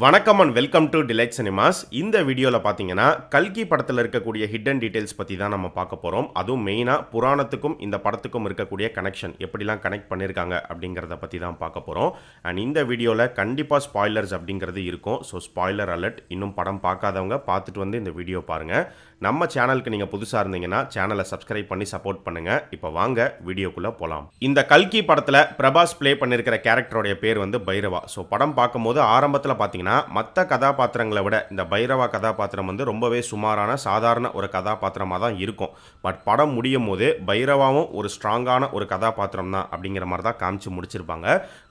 வணக்கம் and welcome to delight cinemas. இந்த வீடியோவில் பார்த்தீங்கன்னா கல்கி படத்தில் இருக்கக்கூடிய ஹிடன் டீடைல்ஸ் பற்றி தான் நம்ம பார்க்க போகிறோம். அதுவும் மெயினாக புராணத்துக்கும் இந்த படத்துக்கும் இருக்கக்கூடிய கனெக்ஷன் எப்படிலாம் கனெக்ட் பண்ணியிருக்காங்க அப்படிங்கிறத பற்றி தான் பார்க்க போகிறோம். அண்ட் இந்த வீடியோவில் கண்டிப்பாக ஸ்பாய்லர்ஸ் அப்படிங்கிறது இருக்கும். So spoiler alert. இன்னும் படம் பார்க்காதவங்க பார்த்துட்டு வந்து இந்த வீடியோ பாருங்கள். நம்ம சேனலுக்கு நீங்கள் புதுசாக இருந்தீங்கன்னா சேனலை சப்ஸ்கிரைப் பண்ணி சப்போர்ட் பண்ணுங்கள். இப்போ வாங்க வீடியோக்குள்ளே போகலாம். இந்த கல்கி படத்தில் பிரபாஸ் ப்ளே பண்ணியிருக்கிற கேரக்டருடைய பேர் வந்து பைரவா. ஸோ படம் பார்க்கும்போது ஆரம்பத்தில் பார்த்தீங்கன்னா மற்ற கதாபாத்திரங்களை விட இந்த பைரவா கதாபாத்திரம் வந்து ரொம்பவே சுமாரான சாதாரண ஒரு கதாபாத்திரமாக தான் இருக்கும். பட் படம் முடியும் போது பைரவாவும் ஒரு ஸ்ட்ராங்கான ஒரு கதாபாத்திரம் தான் அப்படிங்கிற மாதிரி தான் காமிச்சு முடிச்சிருப்பாங்க.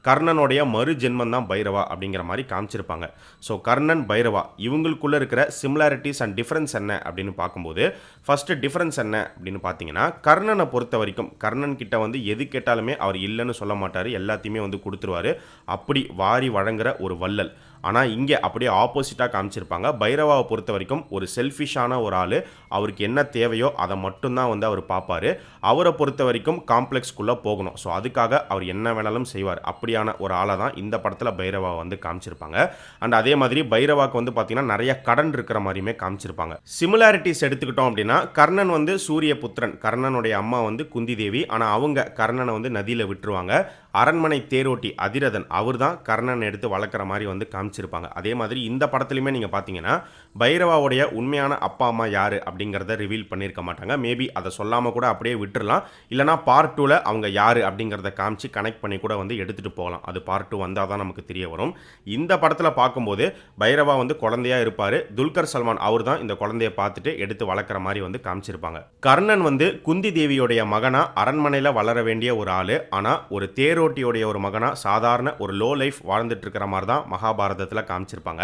கர்ணனுடைய மறு ஜென்மம் தான் பைரவா அப்படிங்கிற மாதிரி காமிச்சிருப்பாங்க. ஸோ கர்ணன் பைரவா இவங்களுக்குள்ள இருக்கிற சிமிலாரிட்டிஸ் அண்ட் டிஃப்ரென்ஸ் என்ன அப்படின்னு பார்க்கும்போது ஃபர்ஸ்ட் டிஃப்ரென்ஸ் என்ன அப்படின்னு பார்த்தீங்கன்னா, கர்ணனை பொறுத்த வரைக்கும் கர்ணன் கிட்ட வந்து எது கேட்டாலுமே அவர் இல்லைன்னு சொல்ல மாட்டார், எல்லாத்தையுமே வந்து கொடுத்துருவாரு. அப்படி வாரி வழங்குற ஒரு வள்ளல். ஆனால் இங்கே அப்படியே ஆப்போசிட்டாக காமிச்சிருப்பாங்க. பைரவாவை பொறுத்த வரைக்கும் ஒரு செல்ஃபிஷான ஒரு ஆள். அவருக்கு என்ன தேவையோ அதை மட்டும்தான் வந்து அவர் பார்ப்பார். அவரை பொறுத்த வரைக்கும் காம்ப்ளெக்ஸ்குள்ளே போகணும். ஸோ அதுக்காக அவர் என்ன வேணாலும் செய்வார். அப்படியான ஒரு ஆளை தான் இந்த படத்தில் பைரவா வந்து காமிச்சிருப்பாங்க. அண்ட் அதே மாதிரி பைரவாக்கு வந்து பார்த்தீங்கன்னா நிறைய கடன் இருக்கிற மாதிரியுமே காமிச்சிருப்பாங்க. சிமிலாரிட்டிஸ் எடுத்துக்கிட்டோம் அப்படின்னா, கர்ணன் வந்து சூரிய புத்திரன், கர்ணனுடைய அம்மா வந்து குந்தி தேவி. ஆனால் அவங்க கர்ணனை வந்து நதியில் விட்டுருவாங்க. அரண்மனை தேரோட்டி அதிரதன் அவர் தான் கர்ணன் எடுத்து வளர்க்குற மாதிரி வந்து காமிச்சிருப்பாங்க. அதே மாதிரி இந்த படத்துலையுமே நீங்கள் பார்த்தீங்கன்னா பைரவாவுடைய உண்மையான அப்பா அம்மா யார் அப்படிங்கிறத ரிவீல் பண்ணியிருக்க மாட்டாங்க. மேபி அதை சொல்லாமல் கூட அப்படியே விட்டுறலாம். இல்லைனா பார்ட் 2ல் அவங்க யார் அப்படிங்கிறத காமிச்சு கனெக்ட் பண்ணி கூட வந்து எடுத்துகிட்டு போகலாம். அது பார்ட் 2 வந்தால் தான் நமக்கு தெரிய வரும். இந்த படத்தில் பார்க்கும்போது பைரவா வந்து குழந்தையாக இருப்பார். துல்கர் சல்மான் அவர் தான் இந்த குழந்தையை பார்த்துட்டு எடுத்து வளர்க்குற மாதிரி வந்து காமிச்சிருப்பாங்க. கர்ணன் வந்து குந்தி தேவியோடைய மகனா அரண்மனையில் வளர வேண்டிய ஒரு ஆள். ஆனால் ஒரு தேரோட்டியோடைய ஒரு மகனா சாதாரண ஒரு லோ லைஃப் வாழ்ந்துட்டு இருக்கிற மாதிரி தான் மகாபாரதத்தில் காமிச்சிருப்பாங்க.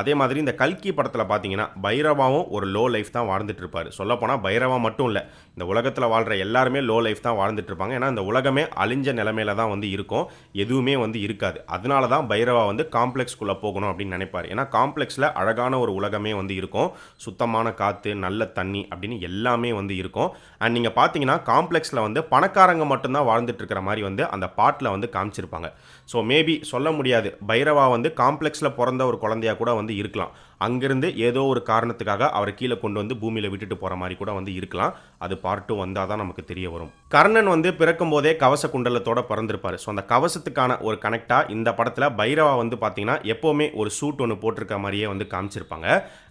அதே மாதிரி இந்த கல்கி படத்தில் பார்த்தீங்கன்னா பைரவாவும் ஒரு லோ லைஃப் தான் வாழ்ந்துட்டு இருப்பார். சொல்லப்போனால் பைரவா மட்டும் இல்லை, இந்த உலகத்தில் வாழ்கிற எல்லாருமே லோ லைஃப் தான் வாழ்ந்துட்டு இருப்பாங்க. ஏன்னா இந்த உலகமே அழிஞ்ச நிலைமையில தான் வந்து இருக்கும், எதுவுமே வந்து இருக்காது. அதனால தான் பைரவா வந்து காம்ப்ளெக்ஸ்குள்ளே போகணும் அப்படின்னு நினைப்பார். ஏன்னா காம்ப்ளெக்ஸில் அழகான ஒரு உலகமே வந்து இருக்கும், சுத்தமான காற்று, நல்ல தண்ணி அப்படின்னு எல்லாமே வந்து இருக்கும். அண்ட் நீங்கள் பார்த்தீங்கன்னா காம்ப்ளெக்ஸில் வந்து பணக்காரங்க மட்டும்தான் வாழ்ந்துட்டு இருக்கிற மாதிரி வந்து அந்த பாட்டில் வந்து காமிச்சிருப்பாங்க. ஸோ மேபி சொல்ல முடியாது, பைரவா வந்து காம்ப்ளெக்ஸில் பிறந்த ஒரு குழந்தையா கூட வந்து இருக்கலாம். அங்கிருந்து ஏதோ ஒரு காரணத்துக்காக அவரை கீழே கொண்டு வந்து பூமியில் விட்டுட்டு போகிற மாதிரி கூட வந்து இருக்கலாம். அது பார்ட் 2 வந்தால் தான் நமக்கு தெரிய வரும். கர்ணன் வந்து பிறக்கும் போதே கவச குண்டலத்தோட பிறந்திருப்பார். ஸோ அந்த கவசத்துக்கான ஒரு கனெக்டாக இந்த படத்தில் பைரவா வந்து பார்த்தீங்கன்னா எப்போவுமே ஒரு சூட் ஒன்று போட்டிருக்க மாதிரியே வந்து காமிச்சிருப்பாங்க.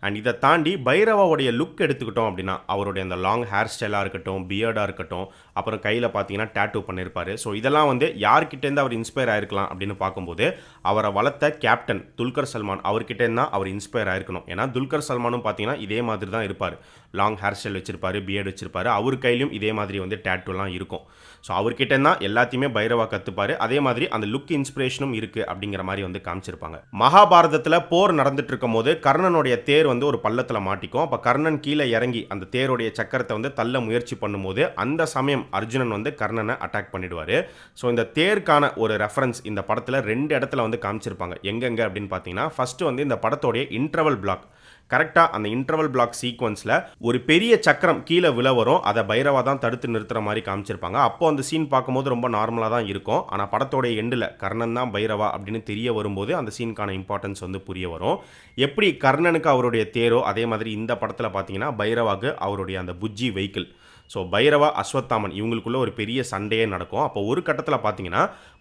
அண்ட் இதை தாண்டி பைரவாவுடைய லுக் எடுத்துக்கிட்டோம் அப்படின்னா, அவருடைய அந்த லாங் ஹேர் ஸ்டைலாக இருக்கட்டும், பியர்டாக இருக்கட்டும், அப்புறம் கையில் பார்த்தீங்கன்னா டேட்டூ பண்ணியிருப்பார். ஸோ இதெல்லாம் வந்து யார்கிட்டேருந்து அவர் இன்ஸ்பயர் ஆயிருக்கலாம் அப்படின்னு பார்க்கும்போது, அவரை வளர்த்த கேப்டன் துல்கர் சல்மான் அவர்கிட்டேருந்து தான் அவர் இன்ஸ்பயர் ஆயிருக்கணும். ஏன்னா துல்கர் சல்மானும் பார்த்தீங்கன்னா இதே மாதிரி தான் இருப்பார். லாங் ஹேர் ஸ்டைல் வச்சிருப்பாரு, பியர்டு வச்சிருப்பாரு. அவர் கையிலும் இதே மாதிரி வந்து டேட்டூலாம் இருக்கும். ஸோ அவர்கிட்ட தான் எல்லாத்தையுமே பைரவா கற்றுப்பார். அதே மாதிரி அந்த லுக் இன்ஸ்பிரேஷனும் இருக்குது அப்படிங்கிற மாதிரி வந்து காமிச்சிருப்பாங்க. மகாபாரதத்தில் போர் நடந்துட்டு இருக்கும் போது கர்ணனுடைய தேர் வந்து ஒரு பள்ளத்தில் மாட்டிக்கும். அப்போ கர்ணன் கீழே இறங்கி அந்த தேருடைய சக்கரத்தை வந்து தள்ள முயற்சி பண்ணும்போது அந்த சமயம் அர்ஜுனன் வந்து கர்ணனை அட்டாக் பண்ணிடுவார். ஸோ இந்த தேருக்கான ஒரு ரெஃபரன்ஸ் இந்த படத்தில் 2 இடத்துல வந்து காமிச்சிருப்பாங்க. எங்கெங்க அப்படின்னு பார்த்தீங்கன்னா, ஃபர்ஸ்ட் வந்து இந்த படத்தோடைய இன்டர்வல் பிளாக், கரெக்டாக அந்த இன்டர்வல் பிளாக் சீக்வன்ஸில் ஒரு பெரிய சக்கரம் கீழே விழ வரும். அதை பைரவா தான் தடுத்து நிறுத்துற மாதிரி காமிச்சிருப்பாங்க. அப்போ அந்த சீன் பார்க்கும்போது ரொம்ப நார்மலாக தான் இருக்கும். ஆனால் படத்தோடைய எண்டில் கர்ணன் தான் பைரவா அப்படின்னு தெரிய வரும்போது அந்த சீனுக்கான இம்பார்ட்டன்ஸ் வந்து புரிய வரும். எப்படி கர்ணனுக்கு அவருடைய தேரோ அதே மாதிரி இந்த படத்தில் பார்த்தீங்கன்னா பைரவாக்கு அவருடைய அந்த புஜ்ஜி வெஹிக்கிள். ஸோ பைரவா அஸ்வத்தாமன் இவங்களுக்குள்ள ஒரு பெரிய சண்டையே நடக்கும். அப்போ ஒரு கட்டத்தில் பார்த்தீங்கன்னா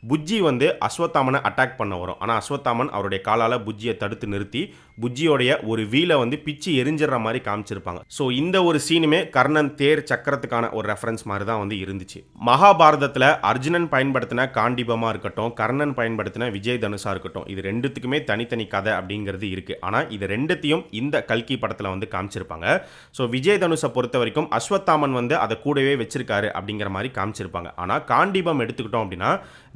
புஜ்ஜி வந்து அஸ்வத்தாமனை அட்டாக் பண்ண வரும். ஆனால் அஸ்வத்தாமன் அவருடைய காலால் புஜ்ஜியை தடுத்து நிறுத்தி புஜ்ஜியோடைய ஒரு வீலை வந்து பிச்சு எரிஞ்சிடுற மாதிரி காமிச்சிருப்பாங்க. ஸோ இந்த ஒரு சீனுமே கர்ணன் தேர் சக்கரத்துக்கான ஒரு ரெஃபரன்ஸ் மாதிரி தான் வந்து இருந்துச்சு. மகாபாரதத்தில் அர்ஜுனன் பயன்படுத்தின காண்டிபமாக இருக்கட்டும், கர்ணன் பயன்படுத்தின விஜய் தனுஷா இருக்கட்டும், இது ரெண்டுத்துக்குமே தனித்தனி கதை அப்படிங்கிறது இருக்குது. ஆனால் இது ரெண்டுத்தையும் இந்த கல்கி படத்தில் வந்து காமிச்சிருப்பாங்க. ஸோ விஜய் தனுஷை பொறுத்த வரைக்கும் அஸ்வத்தாமன் வந்து அதை கூடவே வச்சிருக்காரு அப்படிங்கிற மாதிரி காமிச்சிருப்பாங்க. ஆனால் காண்டிபம் எடுத்துக்கிட்டோம் அப்படின்னா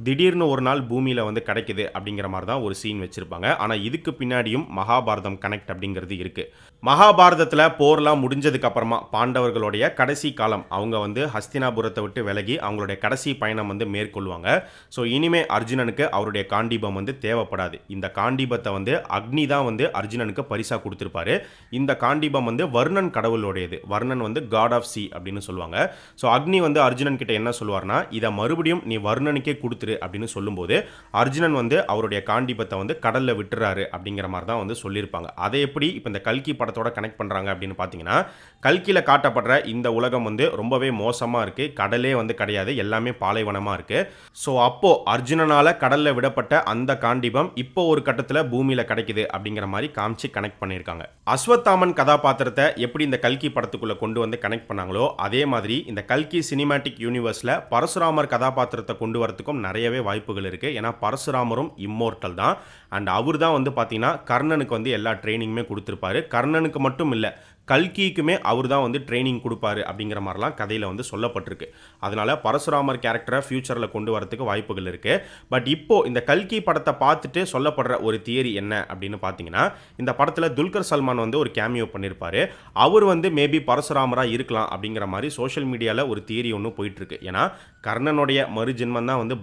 திடீர்னு ஒரு நாள் பூமியில் வந்து கிடைக்குது அப்படிங்கிற மாதிரி தான் ஒரு சீன் வச்சிருப்பாங்க. ஆனால் இதுக்கு பின்னாடியும் மகாபாரதம் கனெக்ட் அப்படிங்கிறது இருக்கு. மகாபாரதத்தில் போர்லாம் முடிஞ்சதுக்கு அப்புறமா பாண்டவர்களுடைய கடைசி காலம், அவங்க வந்து ஹஸ்தினாபுரத்தை விட்டு விலகி அவங்களுடைய கடைசி பயணம் வந்து மேற்கொள்வாங்க. ஸோ இனிமே அர்ஜுனனுக்கு அவருடைய காண்டிபம் வந்து தேவைப்படாது. இந்த காண்டிபத்தை வந்து அக்னி தான் வந்து அர்ஜுனனுக்கு பரிசா கொடுத்துருப்பாரு. இந்த காண்டிபம் வந்து வர்ணன் கடவுளுடையது. வர்ணன் வந்து காட் ஆஃப் சி அப்படின்னு சொல்லுவாங்க. ஸோ அக்னி வந்து அர்ஜுனன் கிட்ட என்ன சொல்லுவார்னா, இதை மறுபடியும் நீ வர்ணனுக்கே கொடுத்துரு அப்படின்னு சொல்லும்போது அர்ஜுனன் வந்து அவருடைய காண்டிபத்தை வந்து கடல்ல விட்டுறாரு அப்படிங்கிற மாதிரி தான் வந்து சொல்லியிருப்பாங்க. அதை எப்படி இப்போ இந்த கல்கி படத்தோட கனெக்ட் பண்ணுறாங்க அப்படின்னு பார்த்தீங்கன்னா, கல்கியில் காட்டப்படுற இந்த உலகம் வந்து ரொம்பவே மோசமாக இருக்குது. கடலே வந்து கிடையாது, எல்லாமே பாலைவனமாக இருக்குது. ஸோ அப்போது அர்ஜுனனால் கடலில் விடப்பட்ட அந்த காண்டிபம் இப்போ ஒரு கட்டத்தில் பூமியில் கிடைக்குது அப்படிங்கிற மாதிரி காமிச்சு கனெக்ட் பண்ணியிருக்காங்க. அஸ்வத்தாமன் கதாபாத்திரத்தை எப்படி இந்த கல்கி படத்துக்குள்ளே கொண்டு வந்து கனெக்ட் பண்ணாங்களோ அதே மாதிரி இந்த கல்கி சினிமேட்டிக் யூனிவர்ஸில் பரசுராமர் கதாபாத்திரத்தை கொண்டு வரத்துக்கும் நிறையவே வாய்ப்புகள் இருக்குது. ஏன்னா பரசுராமரும் இம்மோர்டல் தான். அண்ட் அவர் தான் வந்து பார்த்தீங்கன்னா கர்ணனுக்கு வந்து எல்லா ட்ரைனிங்குமே கொடுத்துருப்பாரு. கர்ணனுக்கு மட்டும் இல்லை, கல்கிக்குமே அவர் தான் வந்து ட்ரைனிங் கொடுப்பாரு அப்படிங்கிற மாதிரிலாம் கதையில் வந்து சொல்லப்பட்டிருக்கு. அதனால பரசுராமர் கேரக்டரை ஃபியூச்சரில் கொண்டு வரதுக்கு வாய்ப்புகள் இருக்குது. பட் இப்போ இந்த கல்கி படத்தை பார்த்துட்டு சொல்லப்படுற ஒரு தியரி என்ன அப்படின்னு பார்த்தீங்கன்னா, இந்த படத்தில் துல்கர் சல்மான் வந்து ஒரு கேமியோ பண்ணியிருப்பாரு. அவர் வந்து மேபி பரசுராமராக இருக்கலாம் அப்படிங்கிற மாதிரி சோஷியல் மீடியாவில் ஒரு தியரி ஒன்று போயிட்டுருக்கு. ஏன்னா கர்ணனுடைய மறுஜென்மம் தான் வந்து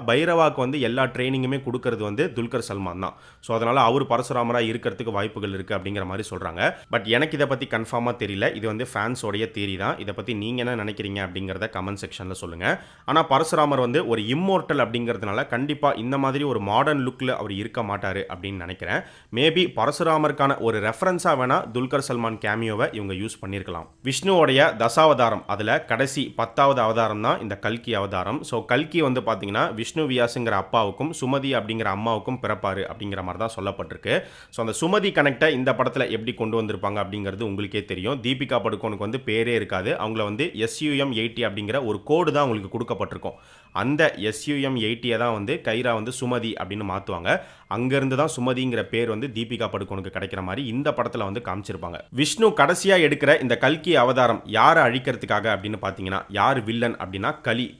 பைரவாவுக்கு வந்து எல்லா ட்ரைனிங்குமே கொடுக்கறது வந்து துல்கர் சல்மான் தான். ஸோ அதனால் அவர் பரசுராமராக இருக்கிறதுக்கு வாய்ப்புகள் இருக்குது அப்படிங்கிற மாதிரி சொல்கிறாங்க. பட் எனக்கு இதை பற்றி கன்ஃபார்மாக தெரியல. இது வந்து ஃபேன்ஸோடைய தியரி தான். இதை பற்றி நீங்கள் என்ன நினைக்கிறீங்க அப்படிங்கிறத கமெண்ட் செக்ஷனில் சொல்லுங்கள். ஆனால் பரசுராமர் வந்து ஒரு இம்மோர்டல் அப்படிங்கிறதுனால கண்டிப்பாக இந்த மாதிரி ஒரு மாடர்ன் லுக்கில் அவர் இருக்க மாட்டார் அப்படின்னு நினைக்கிறேன். மேபி பரசுராமருக்கான ஒரு ரெஃபரன்ஸாக வேணால் துல்கர் சல்மான் கேமியோவை இவங்க யூஸ் பண்ணியிருக்கலாம். விஷ்ணுவோடைய தசாவதாரம் அதில் கடைசி 10வது அவதாரம் தான் இந்த கல்கி அவதாரம். ஸோ கல்கி வந்து பார்த்தீங்கன்னா விஷ்ணு வியாஸுங்கிற அப்பாவுக்கும் சுமதி அப்படிங்கிற அம்மாவுக்கும் பிறப்பாரு அப்படிங்கிற மாதிரி தான் சொல்லப்பட்டிருக்கு. ஸோ அந்த சுமதி கனெக்டை இந்த படத்தில் எப்படி கொண்டு வந்திருப்பாங்க அப்படிங்கிறது உங்களுக்கே தெரியும். தீபிகா படுகோனுக்கு வந்து பேரே இருக்காது. அவங்கள வந்து SUM80 அப்படிங்கிற ஒரு கோடு தான் உங்களுக்கு கொடுக்கப்பட்டிருக்கும். அந்த SUM80 தான் வந்து கைரா வந்து சுமதி அப்படின்னு மாற்றுவாங்க. அங்கேருந்து தான் சுமதிங்கிற பேர் வந்து தீபிகா படுகோனுக்கு கிடைக்கிற மாதிரி இந்த படத்தில் வந்து காமிச்சிருப்பாங்க. விஷ்ணு கடைசியாக எடுக்கிற இந்த கல்கி அவதாரம் யாரை அழிக்கிறதுக்காக அப்படின்னு பார்த்தீங்கன்னா, யார் வில்லன் அப்படின்னா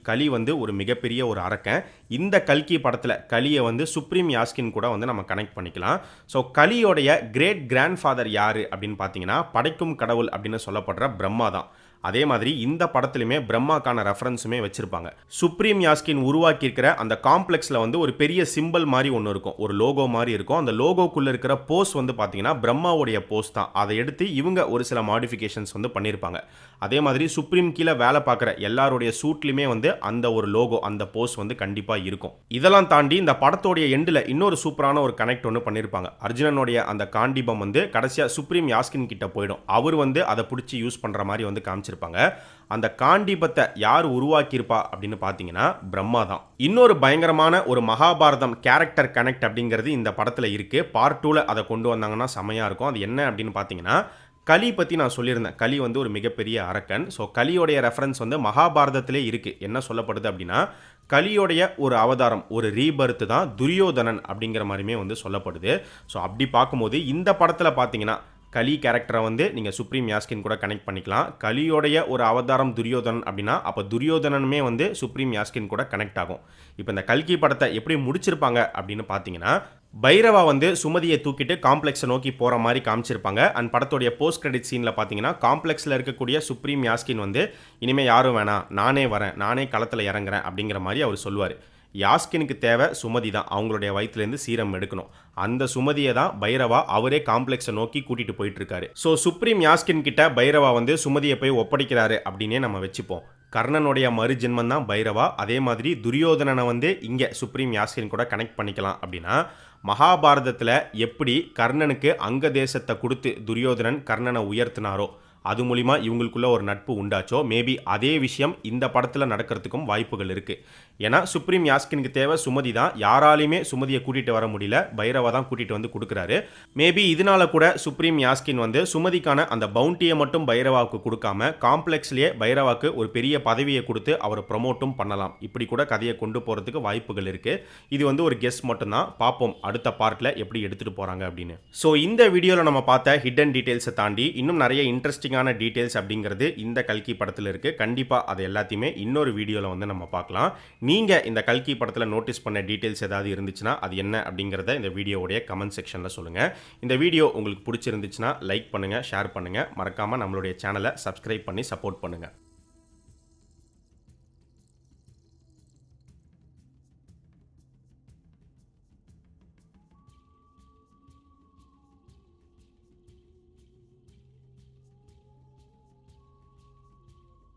கலி வந்து ஒரு மிகப்பெரிய ஒரு அரக்கன். இந்த கல்கி படத்தில் கலியை வந்து சுப்ரீம் யாஸ்கின் கூட வந்து நம்ம கனெக்ட் பண்ணிக்கலாம். ஸோ கலியோடைய கிரேட் கிராண்ட் ஃபாதர் யார் அப்படின்னு பார்த்தீங்கன்னா, படைக்கும் கடவுள் அப்படின்னு சொல்லப்படுற பிரம்மா தான். அதே மாதிரி இந்த படத்துலையுமே பிரம்மாக்கான ரெஃபரன்ஸுமே வச்சிருப்பாங்க. சுப்ரீம் யாஸ்கின் உருவாக்கியிருக்கிற அந்த காம்ப்ளெக்ஸில் வந்து ஒரு பெரிய சிம்பிள் மாதிரி ஒன்று இருக்கும், ஒரு லோகோ மாதிரி இருக்கும். அந்த லோகோக்குள்ளே இருக்கிற போஸ் வந்து பார்த்தீங்கன்னா பிரம்மாவுடைய போஸ் தான். அதை எடுத்து இவங்க ஒரு சில மாடிஃபிகேஷன்ஸ் வந்து பண்ணியிருப்பாங்க. அதே மாதிரி சுப்ரீம் கீழே வேலை பார்க்குற எல்லாருடைய சூட்லையுமே வந்து அந்த ஒரு லோகோ, அந்த போஸ் வந்து கண்டிப்பாக இருக்கும். இதெல்லாம் தாண்டி இந்த படத்தோடைய எண்டில் இன்னொரு சூப்பரான ஒரு கனெக்ட் ஒன்று பண்ணியிருப்பாங்க. அர்ஜுனனுடைய அந்த காண்டிபம் வந்து கடைசியாக சுப்ரீம் யாஸ்கின் கிட்ட போயிடும். அவர் வந்து அதை பிடிச்சி யூஸ் பண்ணுற மாதிரி வந்து காமிச்சிருப்பாங்க. அந்த காண்டிபத்தை யார் உருவாக்கியிருப்பா அப்படின்னு பார்த்தீங்கன்னா பிரம்மா தான். இன்னொரு பயங்கரமான ஒரு மகாபாரதம் கேரக்டர் கனெக்ட் அப்படிங்கிறது இந்த படத்தில் இருக்கு. பார்ட் 2ல அதை கொண்டு வந்தாங்கன்னா செமையாக இருக்கும். அது என்ன அப்படின்னு பார்த்தீங்கன்னா, கலி பற்றி நான் சொல்லியிருந்தேன். கலி வந்து ஒரு மிகப்பெரிய அரக்கன். ஸோ கலியோடைய ரெஃபரன்ஸ் வந்து மகாபாரதத்திலே இருக்குது. என்ன சொல்லப்படுது அப்படின்னா, கலியோடைய ஒரு அவதாரம், ஒரு ரீபர்த் தான் துரியோதனன் அப்படிங்கிற மாதிரியுமே வந்து சொல்லப்படுது. ஸோ அப்படி பார்க்கும்போது இந்த படத்தில் பார்த்தீங்கன்னா கலி கேரக்டரை வந்து நீங்கள் சுப்ரீம் யாஸ்கின் கூட கனெக்ட் பண்ணிக்கலாம். கலியோடைய ஒரு அவதாரம் துரியோதனன் அப்படின்னா அப்போ துரியோதனனுமே வந்து சுப்ரீம் யாஸ்கின் கூட கனெக்ட் ஆகும். இப்போ இந்த கல்கி படத்தை எப்படி முடிச்சிருப்பாங்க அப்படின்னு பார்த்தீங்கன்னா, பைரவா வந்து சுமதியை தூக்கிட்டு காம்ப்ளெக்ஸை நோக்கி போகிற மாதிரி காமிச்சிருப்பாங்க. அண்ட் படத்தோடைய போஸ்ட் கிரெடிட் சீனில் பார்த்தீங்கன்னா காம்ப்ளெக்ஸில் இருக்கக்கூடிய சுப்ரீம் யாஸ்கின் வந்து இனிமேல் யாரும் வேணாம், நானே வரேன், நானே களத்தில் இறங்குறேன் அப்படிங்கிற மாதிரி அவர் சொல்லுவார். யாஸ்கினுக்கு தேவை சுமதி தான். அவங்களுடைய வயிற்றுலேருந்து சீரம் எடுக்கணும். அந்த சுமதியை தான் பைரவா அவரே காம்ப்ளெக்ஸை நோக்கி கூட்டிகிட்டு போயிட்டு இருக்காரு. ஸோ சுப்ரீம் யாஸ்கின் கிட்ட பைரவா வந்து சுமதியை போய் ஒப்படைக்கிறாரு அப்படின்னே நம்ம வச்சுப்போம். கர்ணனுடைய மறுஜென்மம் தான் பைரவா. அதே மாதிரி துரியோதனனை வந்து இங்கே சுப்ரீம் யாஸ்கின் கூட கனெக்ட் பண்ணிக்கலாம். அப்படின்னா மகாபாரதத்தில் எப்படி கர்ணனுக்கு அங்க தேசத்தை கொடுத்து துரியோதனன் கர்ணனை உயர்த்தினாரோ, அது மூலிமா இவங்களுக்குள்ள ஒரு நட்பு உண்டாச்சோ, மேபி அதே விஷயம் இந்த படத்தில் நடக்கிறதுக்கும் வாய்ப்புகள் இருக்குது. ஏன்னா சுப்ரீம் யாஸ்கினுக்கு தேவை சுமதி தான். யாராலையுமே சுமதியை கூட்டிகிட்டு வர முடியல, பைரவா தான் கூட்டிகிட்டு வந்து கொடுக்குறாரு. மேபி இதனால கூட சுப்ரீம் யாஸ்கின் வந்து சுமதிக்கான அந்த பவுண்டியை மட்டும் பைரவாவுக்கு கொடுக்காம காம்ப்ளெக்ஸ்லேயே பைரவாவுக்கு ஒரு பெரிய பதவியை கொடுத்து அவரை ப்ரொமோட்டும் பண்ணலாம். இப்படி கூட கதையை கொண்டு போகிறதுக்கு வாய்ப்புகள் இருக்குது. இது வந்து ஒரு கெஸ் மட்டும்தான். பார்ப்போம் அடுத்த பார்ட்டில் எப்படி எடுத்துகிட்டு போகிறாங்க அப்படின்னு. ஸோ இந்த வீடியோவில் நம்ம பார்த்த ஹிடன் டீட்டெயில்ஸை தாண்டி இன்னும் நிறைய இன்ட்ரெஸ்டிங் டீடைல்ஸ் அப்படிங்கிறது இந்த கல்கி படத்தில் இருக்கு. கண்டிப்பா அது எல்லாத்தையுமே இன்னொரு வீடியோல வந்து நம்ம பார்க்கலாம். நீங்க இந்த கல்கி படத்தில் நோட்டீஸ் பண்ண டீடைல்ஸ் ஏதாவது இருந்துச்சுன்னா அது என்ன அப்படிங்கறத இந்த வீடியோவுடைய கமெண்ட் செக்ஷன்ல சொல்லுங்க. இந்த வீடியோ உங்களுக்கு பிடிச்சிருந்துச்சுன்னா லைக் பண்ணுங்க, ஷேர் பண்ணுங்க, மறக்காம நம்மளுடைய சேனலை சப்ஸ்கிரைப் பண்ணி சப்போர்ட் பண்ணுங்க.